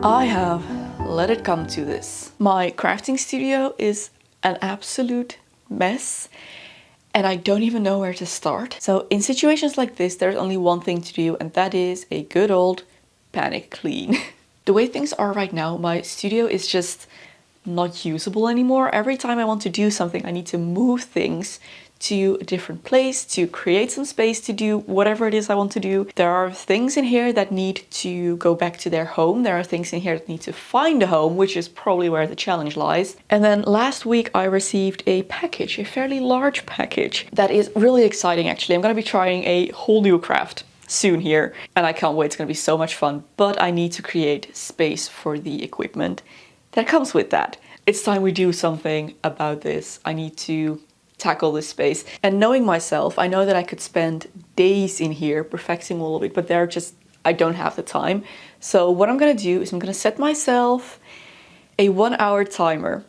I have let it come to this. My crafting studio is an absolute mess and I don't even know where to start. So in situations like this, there's only one thing to do, and that is a good old panic clean. The way things are right now, my studio is just not usable anymore. Every time I want to do something, I need to move things to a different place to create some space to do whatever it is I want to do. There are things in here that need to go back to their home. There are things in here that need to find a home, which is probably where the challenge lies. And then last week I received a package, a fairly large package that is really exciting actually. I'm gonna be trying a whole new craft soon here and I can't wait. It's gonna be so much fun, but I need to create space for the equipment that comes with that. It's time we do something about this. I need to tackle this space. And knowing myself, I know that I could spend days in here perfecting all of it, but I don't have the time. So what I'm gonna do is I'm gonna set myself a 1 hour timer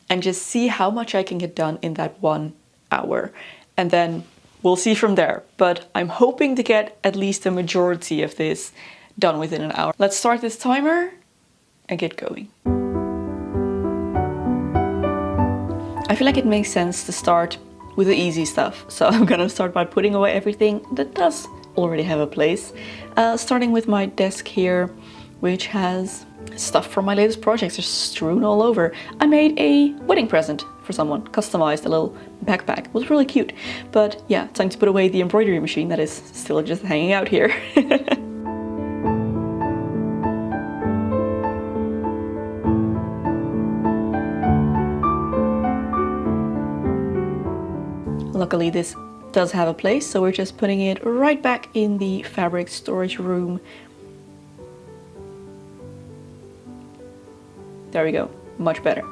and just see how much I can get done in that 1 hour. And then we'll see from there. But I'm hoping to get at least a majority of this done within an hour. Let's start this timer and get going. I feel like it makes sense to start with the easy stuff. So I'm gonna start by putting away everything that does already have a place. Starting with my desk here, which has stuff from my latest projects just strewn all over. I made a wedding present for someone, customized a little backpack. It was really cute. But yeah, time to put away the embroidery machine that is still just hanging out here. Luckily this does have a place, so we're just putting it right back in the fabric storage room. There we go, much better.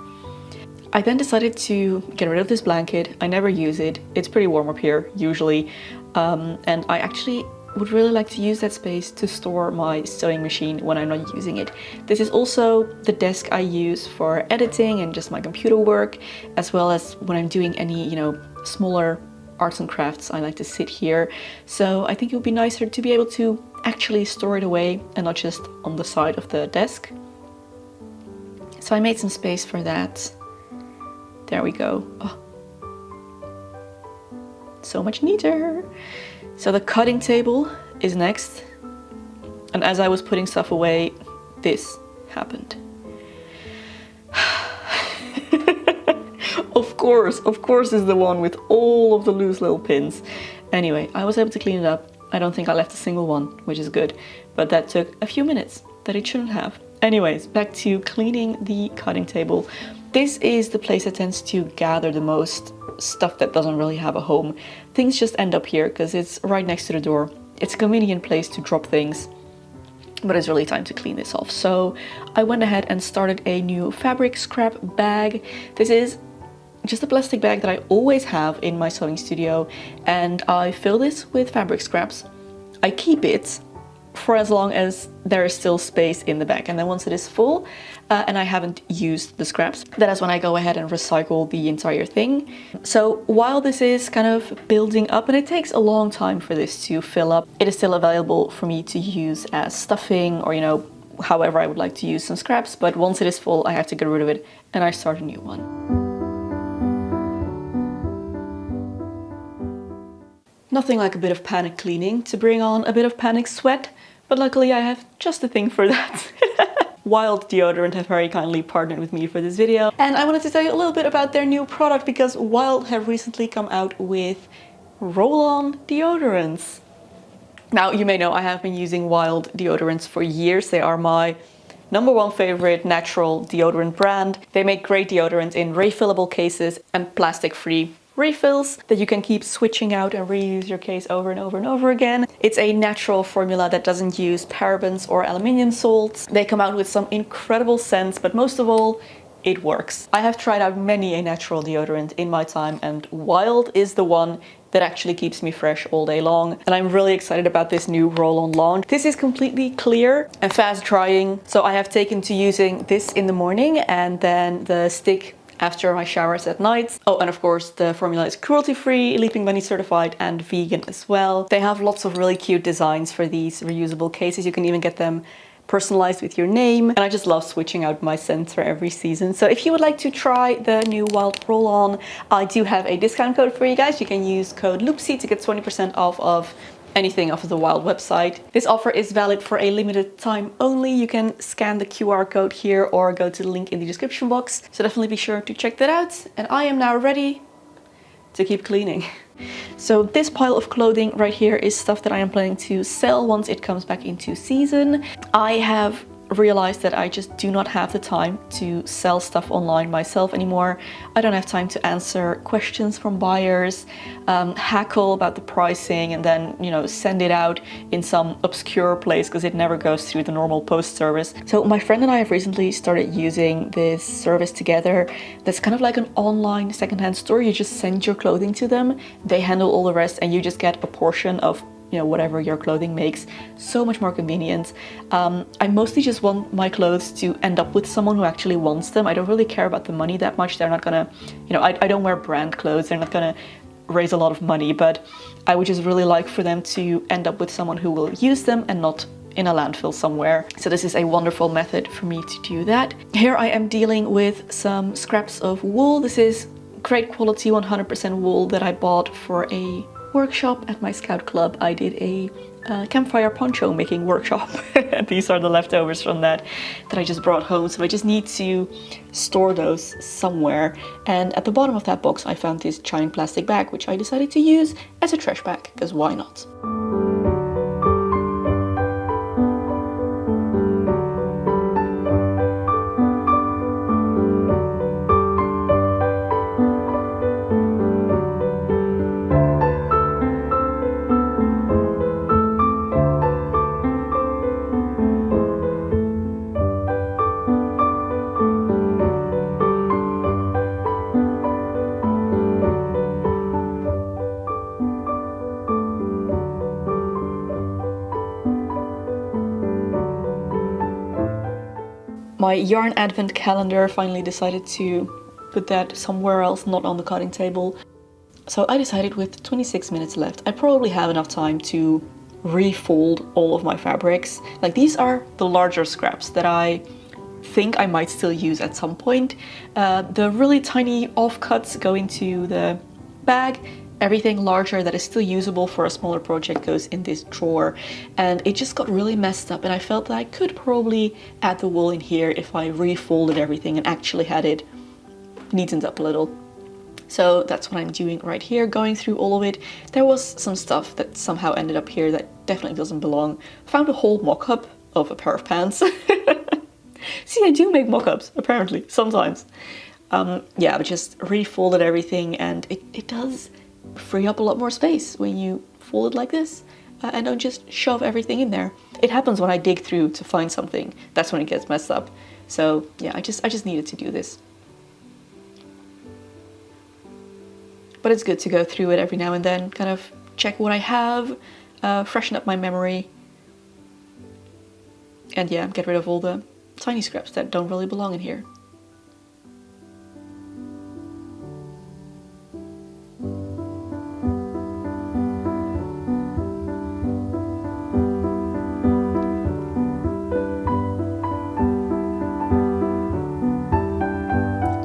I then decided to get rid of this blanket. I never use it. It's pretty warm up here usually, and I actually would really like to use that space to store my sewing machine when I'm not using it. This is also the desk I use for editing and just my computer work, as well as when I'm doing any, smaller arts and crafts. I like to sit here. So I think it would be nicer to be able to actually store it away and not just on the side of the desk. So I made some space for that. There we go. Oh, so much neater. So the cutting table is next. And as I was putting stuff away, this happened. Of course is the one with all of the loose little pins. Anyway, I was able to clean it up. I don't think I left a single one, which is good. But that took a few minutes that it shouldn't have. Anyways, back to cleaning the cutting table. This is the place that tends to gather the most stuff that doesn't really have a home. Things just end up here because it's right next to the door. It's a convenient place to drop things, but it's really time to clean this off. So I went ahead and started a new fabric scrap bag. This is just a plastic bag that I always have in my sewing studio, and I fill this with fabric scraps. I keep it for as long as there is still space in the bag, and then once it is full and I haven't used the scraps, that is when I go ahead and recycle the entire thing. So while this is kind of building up, and it takes a long time for this to fill up, it is still available for me to use as stuffing or however I would like to use some scraps. But once it is full, I have to get rid of it and I start a new one. Nothing like a bit of panic cleaning to bring on a bit of panic sweat, but luckily I have just the thing for that. Wild Deodorant have very kindly partnered with me for this video, and I wanted to tell you a little bit about their new product because Wild have recently come out with roll-on deodorants. Now, you may know I have been using Wild deodorants for years. They are my #1 favorite natural deodorant brand. They make great deodorant in refillable cases and plastic-free refills that you can keep switching out and reuse your case over and over and over again. It's a natural formula that doesn't use parabens or aluminium salts. They come out with some incredible scents, but most of all, it works. I have tried out many a natural deodorant in my time, and Wild is the one that actually keeps me fresh all day long. And I'm really excited about this new roll-on launch. This is completely clear and fast drying, so I have taken to using this in the morning and then the stick after my showers at night. Oh, and of course the formula is cruelty-free, Leaping Bunny certified, and vegan as well. They have lots of really cute designs for these reusable cases. You can even get them personalized with your name. And I just love switching out my scents for every season. So if you would like to try the new Wild Roll-On, I do have a discount code for you guys. You can use code Loepsie to get 20% off of anything off of the Wild website. This offer is valid for a limited time only. You can scan the QR code here or go to the link in the description box. So definitely be sure to check that out. And I am now ready to keep cleaning. So this pile of clothing right here is stuff that I am planning to sell once it comes back into season. I have realized that I just do not have the time to sell stuff online myself anymore. I don't have time to answer questions from buyers, hackle about the pricing, and then, you know, send it out in some obscure place because it never goes through the normal post service. So my friend and I have recently started using this service together that's kind of like an online secondhand store. You just send your clothing to them, they handle all the rest, and you just get a portion of, you know, whatever your clothing makes. So much more convenient. I mostly just want my clothes to end up with someone who actually wants them. I don't really care about the money that much. They're not gonna, you know, I don't wear brand clothes. They're not gonna raise a lot of money, but I would just really like for them to end up with someone who will use them and not in a landfill somewhere. So this is a wonderful method for me to do that. Here I am dealing with some scraps of wool. This is great quality 100% wool that I bought for a workshop at my scout club. I did a campfire poncho making workshop. These are the leftovers from that I just brought home. So I just need to store those somewhere. And at the bottom of that box I found this giant plastic bag, which I decided to use as a trash bag, because why not? My yarn advent calendar finally decided to put that somewhere else, not on the cutting table. So I decided with 26 minutes left, I probably have enough time to refold all of my fabrics. Like, these are the larger scraps that I think I might still use at some point. The really tiny offcuts go into the bag. Everything larger that is still usable for a smaller project goes in this drawer. And it just got really messed up, and I felt that I could probably add the wool in here if I refolded everything and actually had it neatened up a little. So that's what I'm doing right here, going through all of it. There was some stuff that somehow ended up here that definitely doesn't belong. Found a whole mock-up of a pair of pants. See, I do make mock-ups, apparently, sometimes. Yeah, I just refolded everything, and it does free up a lot more space when you fold it like this, and don't just shove everything in there. It happens when I dig through to find something. That's when it gets messed up. So yeah, I just needed to do this. But it's good to go through it every now and then, kind of check what I have, freshen up my memory, and yeah, get rid of all the tiny scraps that don't really belong in here.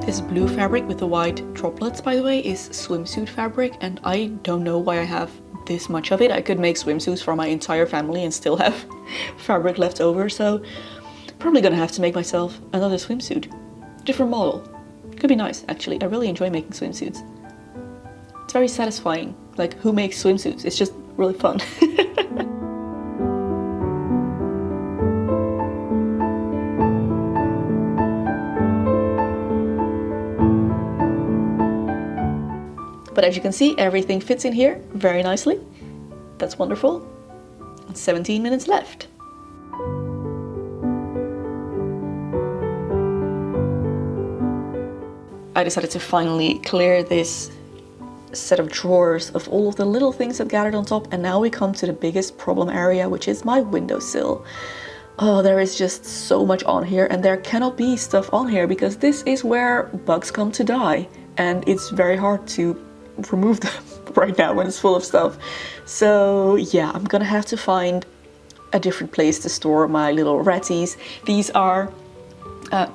This blue fabric with the white droplets, by the way, is swimsuit fabric, and I don't know why I have this much of it. I could make swimsuits for my entire family and still have fabric left over, so probably gonna have to make myself another swimsuit. Different model. Could be nice, actually. I really enjoy making swimsuits. It's very satisfying. Like, who makes swimsuits? It's just really fun. But as you can see, everything fits in here very nicely. That's wonderful. 17 minutes left. I decided to finally clear this set of drawers of all of the little things that gathered on top, and now we come to the biggest problem area, which is my windowsill. Oh, there is just so much on here, and there cannot be stuff on here because this is where bugs come to die, and it's very hard to remove them right now when it's full of stuff. So yeah, I'm gonna have to find a different place to store my little ratties. These are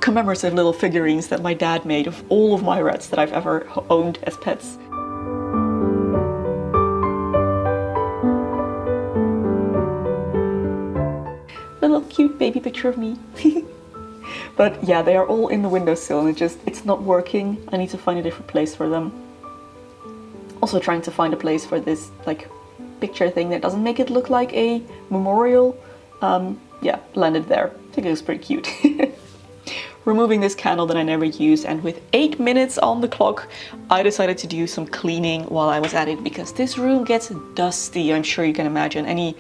commemorative little figurines that my dad made of all of my rats that I've ever owned as pets. Little cute baby picture of me. But yeah, they are all in the windowsill and it's not working. I need to find a different place for them. Also trying to find a place for this like picture thing that doesn't make it look like a memorial. Yeah, landed there. I think it was pretty cute. Removing this candle that I never use, and with 8 minutes on the clock, I decided to do some cleaning while I was at it because this room gets dusty. I'm sure you can imagine any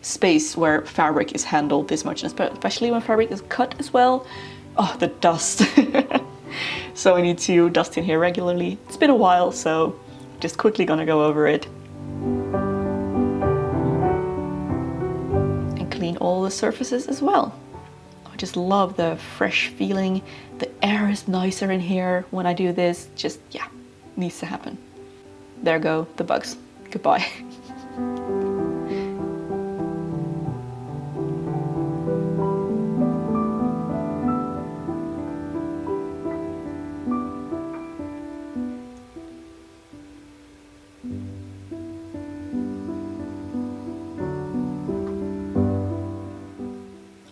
space where fabric is handled this much, especially when fabric is cut as well. Oh, the dust. So I need to dust in here regularly. It's been a while, so just quickly gonna go over it. And clean all the surfaces as well. I just love the fresh feeling. The air is nicer in here when I do this. Just, yeah, needs to happen. There go the bugs. Goodbye.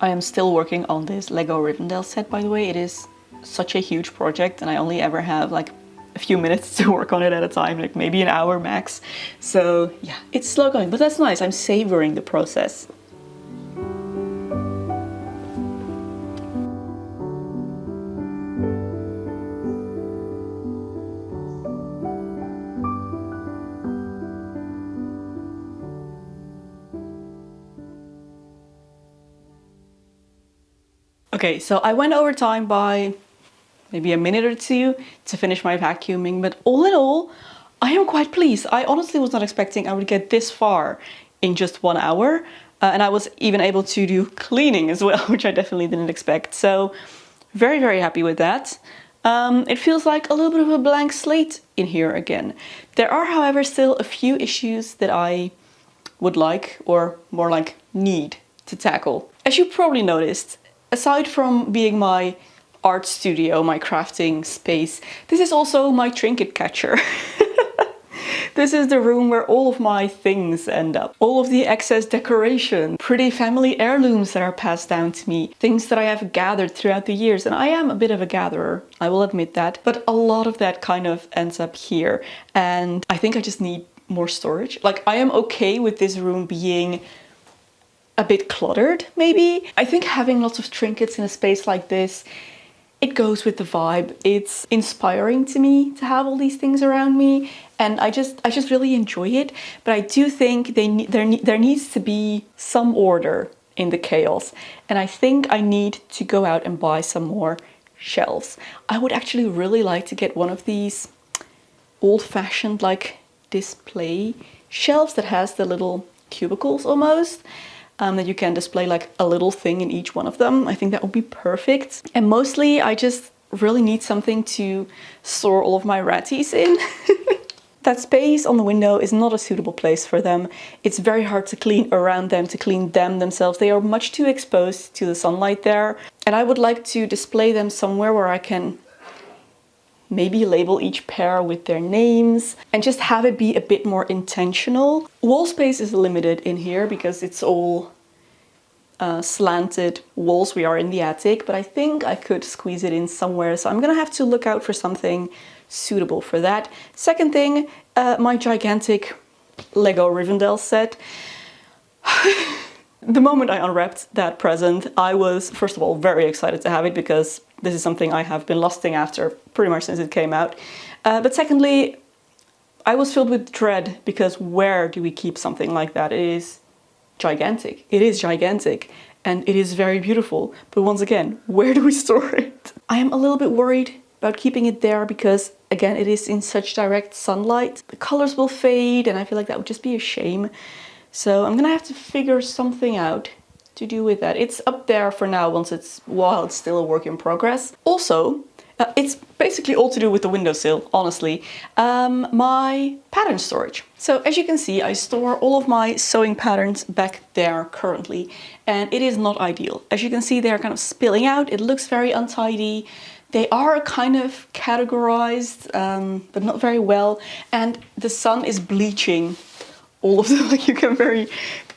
I am still working on this Lego Rivendell set, by the way. It is such a huge project and I only ever have like a few minutes to work on it at a time, like maybe an hour max. So yeah, it's slow going, but that's nice. I'm savoring the process. Okay, so I went over time by maybe a minute or two to finish my vacuuming, but all in all, I am quite pleased. I honestly was not expecting I would get this far in just 1 hour, and I was even able to do cleaning as well, which I definitely didn't expect. So very, very happy with that. It feels like a little bit of a blank slate in here again. There are, however, still a few issues that I would like, or more like need, to tackle. As you probably noticed, aside from being my art studio, my crafting space, this is also my trinket catcher. This is the room where all of my things end up. All of the excess decoration, pretty family heirlooms that are passed down to me, things that I have gathered throughout the years. And I am a bit of a gatherer, I will admit that. But a lot of that kind of ends up here. And I think I just need more storage. Like, I am okay with this room being a bit cluttered, maybe. I think having lots of trinkets in a space like this, it goes with the vibe. It's inspiring to me to have all these things around me, and I just really enjoy it. But I do think there needs to be some order in the chaos, and I think I need to go out and buy some more shelves. I would actually really like to get one of these old-fashioned like display shelves that has the little cubicles almost. That you can display like a little thing in each one of them. I think that would be perfect. And mostly I just really need something to store all of my ratties in. That space on the window is not a suitable place for them. It's very hard to clean around them, to clean them themselves. They are much too exposed to the sunlight there. And I would like to display them somewhere where I can maybe label each pair with their names and just have it be a bit more intentional. Wall space is limited in here because it's all slanted walls. We are in the attic, but I think I could squeeze it in somewhere. So I'm gonna have to look out for something suitable for that. Second thing, my gigantic Lego Rivendell set. The moment I unwrapped that present, I was, first of all, very excited to have it because this is something I have been lusting after pretty much since it came out. But secondly, I was filled with dread because where do we keep something like that? It is gigantic. It is gigantic and it is very beautiful. But once again, where do we store it? I am a little bit worried about keeping it there because, again, it is in such direct sunlight. The colors will fade and I feel like that would just be a shame. So I'm gonna have to figure something out to do with that. It's up there for now while it's still a work in progress. Also, It's basically all to do with the windowsill, honestly. My pattern storage. So as you can see, I store all of my sewing patterns back there currently, and it is not ideal. As you can see, they're kind of spilling out. It looks very untidy. They are kind of categorized, but not very well. And the sun is bleaching all of them. Like, you can very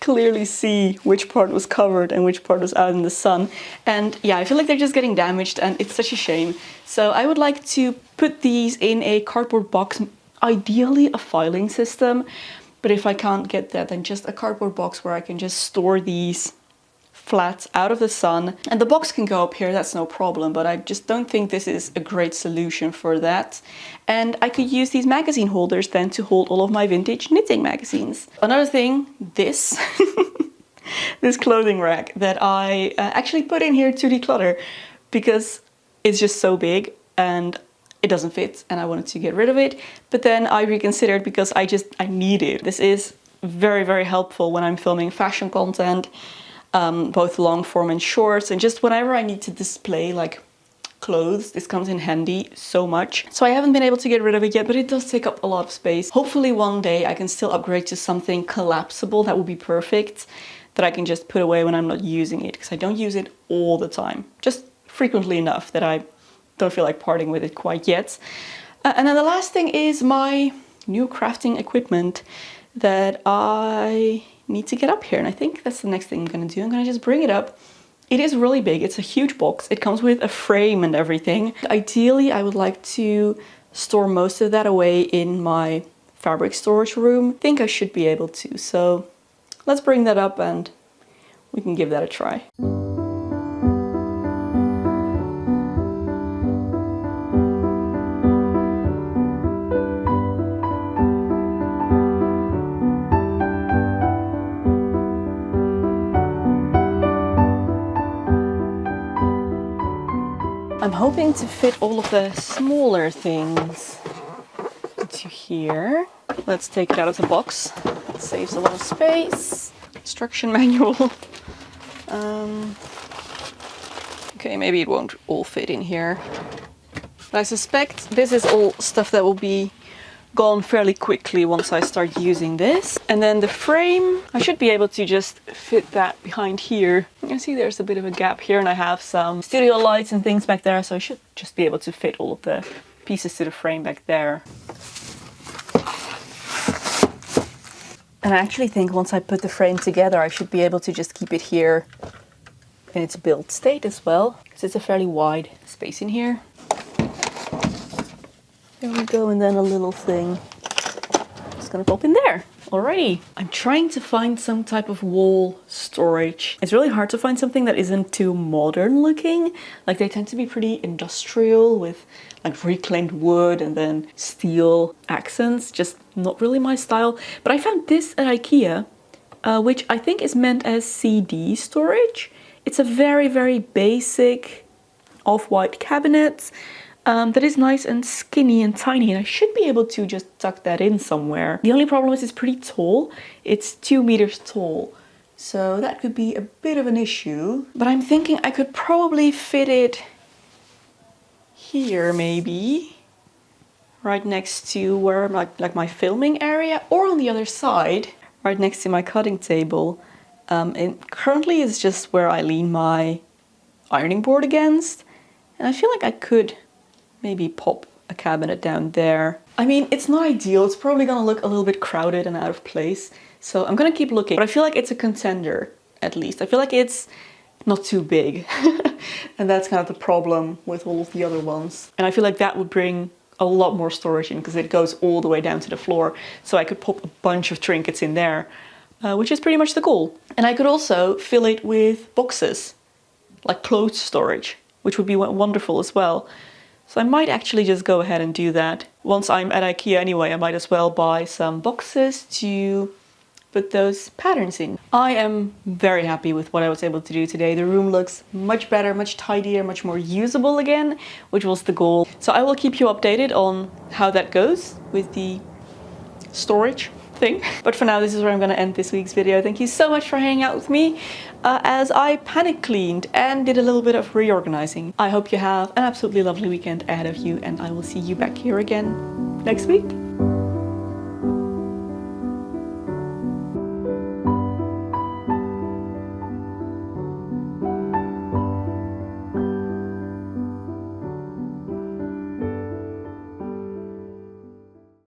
clearly see which part was covered and which part was out in the sun. And yeah, I feel like they're just getting damaged, and it's such a shame. So I would like to put these in a cardboard box, ideally a filing system. But if I can't get that, then just a cardboard box where I can just store these flat out of the sun. And the box can go up here, that's no problem, but I just don't think this is a great solution for that. And I could use these magazine holders then to hold all of my vintage knitting magazines. Another thing, this this clothing rack that I actually put in here to declutter because it's just so big and it doesn't fit, and I wanted to get rid of it. But then I reconsidered because I need it. This is very, very helpful when I'm filming fashion content, both long form and shorts, and just whenever I need to display like clothes, this comes in handy so much. So I haven't been able to get rid of it yet, but it does take up a lot of space. Hopefully one day I can still upgrade to something collapsible. That would be perfect, that I can just put away when I'm not using it, because I don't use it all the time, just frequently enough that I don't feel like parting with it quite yet. And then the last thing is my new crafting equipment that I need to get up here, and I think that's the next thing I'm gonna do. I'm gonna just bring it up. It is really big, it's a huge box. It comes with a frame and everything. Ideally, I would like to store most of that away in my fabric storage room. I think I should be able to, so let's bring that up and we can give that a try. I'm hoping to fit all of the smaller things into here. Let's take it out of the box. It saves a lot of space. Instruction manual. Okay, maybe it won't all fit in here. But I suspect this is all stuff that will be gone fairly quickly once I start using this. And then the frame, I should be able to just fit that behind here. You can see there's a bit of a gap here, and I have some studio lights and things back there, so I should just be able to fit all of the pieces to the frame back there. And I actually think once I put the frame together, I should be able to just keep it here in its built state as well, because it's a fairly wide space in here. There we go, and then a little thing just gonna pop in there. Alrighty. I'm trying to find some type of wall storage. It's really hard to find something that isn't too modern looking. Like, they tend to be pretty industrial with like reclaimed wood and then steel accents. Just not really my style. But I found this at IKEA, which I think is meant as CD storage. It's a very, very basic off-white cabinet. That is nice and skinny and tiny, and I should be able to just tuck that in somewhere. The only problem is it's pretty tall. It's 2 meters tall, so that could be a bit of an issue. But I'm thinking I could probably fit it here, maybe, right next to where like my filming area, or on the other side, right next to my cutting table. And currently it's just where I lean my ironing board against, and I feel like I could maybe pop a cabinet down there. I mean, it's not ideal. It's probably gonna look a little bit crowded and out of place. So I'm gonna keep looking, but I feel like it's a contender, at least. I feel like it's not too big. And that's kind of the problem with all of the other ones. And I feel like that would bring a lot more storage in, because it goes all the way down to the floor. So I could pop a bunch of trinkets in there, which is pretty much the goal. And I could also fill it with boxes, like clothes storage, which would be wonderful as well. So I might actually just go ahead and do that. Once I'm at IKEA anyway, I might as well buy some boxes to put those patterns in. I am very happy with what I was able to do today. The room looks much better, much tidier, much more usable again, which was the goal. So I will keep you updated on how that goes with the storage. thing. But for now, this is where I'm gonna end this week's video. Thank you so much for hanging out with me as I panic cleaned and did a little bit of reorganizing. I hope you have an absolutely lovely weekend ahead of you, and I will see you back here again next week.